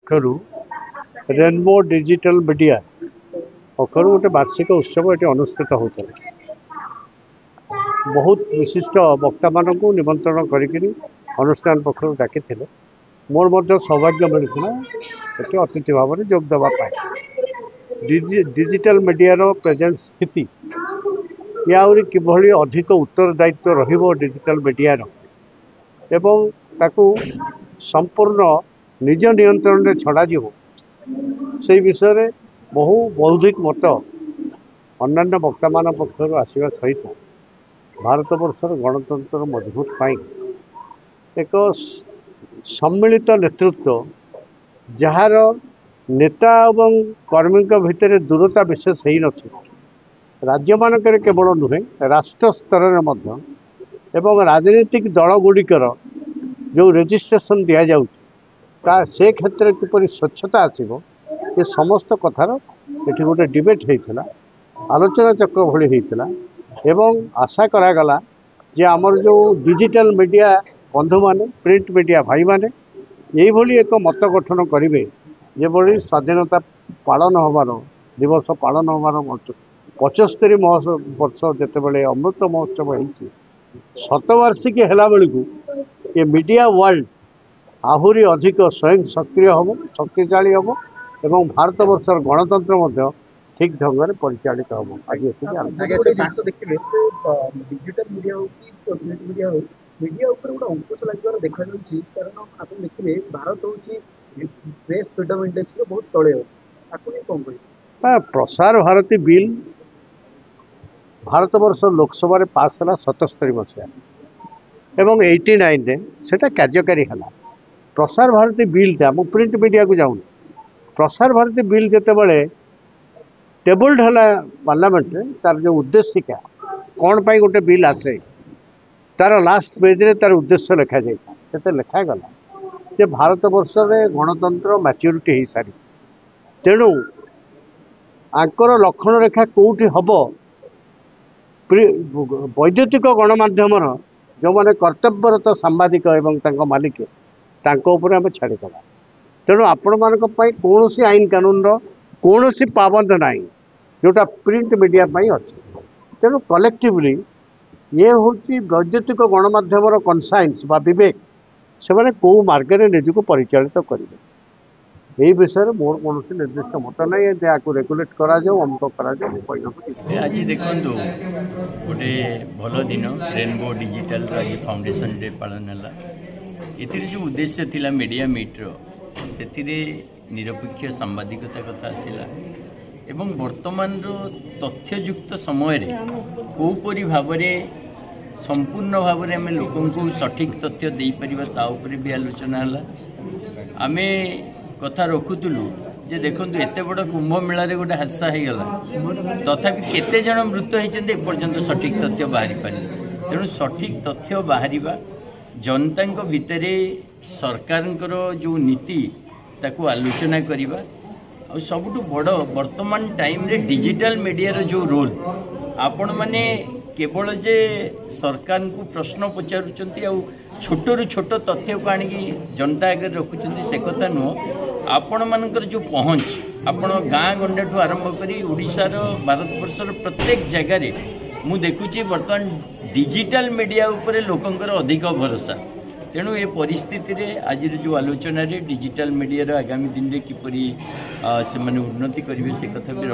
पक्षरु rainbow digital media पक्षरु गोटे वार्षिक उत्सव ये अनुष्ठित होता है। बहुत विशिष्ट वक्ता मान को निमंत्रण करी अनुष्ठान पक्षर डाकी मोर मध्य सौभाग्य मिलता ये अतिथि भाव में जोग देवाई डिजिटल मीडिया प्रेजेंट स्थिति या किभली अधिक उत्तरदायित्व रहिबो डिजिटल मीडिया एवं ताकू संपूर्ण निज नियंत्रण में छड़ा से विषय बहु बौद्धिक मत अन्य वक्ता मान पक्षर आसवा सहित भारत वर्षर गणतंत्र मजबूत पाई एक सम्मिलित नेतृत्व जार नेता और कर्मी भितर दूरता विशेष ही नथी राज्य मानक केवल नुहे राष्ट्र स्तर में एवं राजनीतिक दल गुड़िकर जो रजिस्ट्रेशन दि जाऊँ से क्षेत्र में किपर स्वच्छता आसो ये समस्त कथार ये गोटे डिबेट होता आलोचना चक्र भली होता एवं आशा करागला जे आमर जो डिजिटल मीडिया बंधु माने प्रिंट मीडिया भाई माने यही एक मत गठन करेंगे जेभली स्वाधीनता पालन हमार दिवस पालन हमार 75 वर्ष जितेबाला अमृत महोत्सव होती शतवार्षिकी है बेलू ये मीडिया वर्ल्ड आहुरी अधिक स्वयं सक्रिय हम शक्तिशाली हम एवं भारत वर्षर गणतंत्र ठीक ढंग से परिचालित हम आज देखिए डिजिटल मीडिया हो कि प्रिंट मीडिया हो मीडिया ऊपर गोटे अंकुश लगे देखा कारण आप देखिए भारत हूँ प्रेस फ्रीडम इंडेक्स बहुत तले आपको कौन कह प्रसार भारती बिल भारत वर्ष लोकसभा पास है 77 मसीहा एवं 89 से कार्यकारी है प्रसार भारती बिलटा मु प्रिंट मीडिया को जाऊँ प्रसार भारती बिल जितेबाला टेबल्ड है पार्लियामेंट तार जो उद्देशिका कौन पाई गोटे बिल आसे तार लास्ट पेज रे तार उद्देश्य लिखा जाता लिखागला जे भारत वर्ष में गणतंत्र मैच्योरिटी हो सारी तेणु आंकर लक्षण रेखा कौटी हम वैद्युतिक गणमाध्यम जो मैंने कर्तव्यरत सांबादिक एवं मालिक आम छाड़ीदा तेणु आपण मान कौन आईन कानून कौन पाबंद ना जोटा प्रिंट मीडिया अच्छे तेणु कलेक्टिवली ये हूँ वैद्युतिक गणमाध्यम कनसाइंस बा विवेक से कौ मार्गे निजक परिचालित करेंगे यही विषय में मोर कौन निर्दिष्ट मत ना रेगुलेट करा अमुक आज देखो गोटे भल दिन रेनबो डिजिटल आज फाउंडेशन डे पालन है जो उद्देश्य थिला मीडिया मीट्र से निरपेक्ष सांबादिकता कथा आसला एवं वर्तमान तथ्ययुक्त समय कौपरी भाव संपूर्ण भाव में आम लोक सठिक तथ्य दे पार भी आलोचना है आम कथा रखुलु जे देखो एत बड़ कुंभ मेला गोटे हादसा हो गला तथापि केते जन मृत होती एपर्यंत सठिक तथ्य बाहरी पारे तेणु सठिक तथ्य बाहर जनता भितर सरकार जो नीति ताकू आलोचना करवा और सबुठ बड़ वर्तमान टाइम रे डिजिटल मीडिया जो रोल आपण माने केवल जे सरकार को प्रश्न पचारुचंती छोटू छोट तथ्य को आनिकी जनता आगे रखुचंती से कथा नुह आपण मानकर जो पहुँच आपण गाँ गंडा ठू आरंभ करी ओडिशार भारत वर्षर प्रत्येक जगार मु देखुची वर्तमान डिजिटल मीडिया उपरे लोकंकर अधिक भरोसा तेणु ये परिस्थिति रे आज जो आलोचना रे डिजिटल मीडिया आगामी दिन में किपरि से उन्नति करेंगे से कथा भी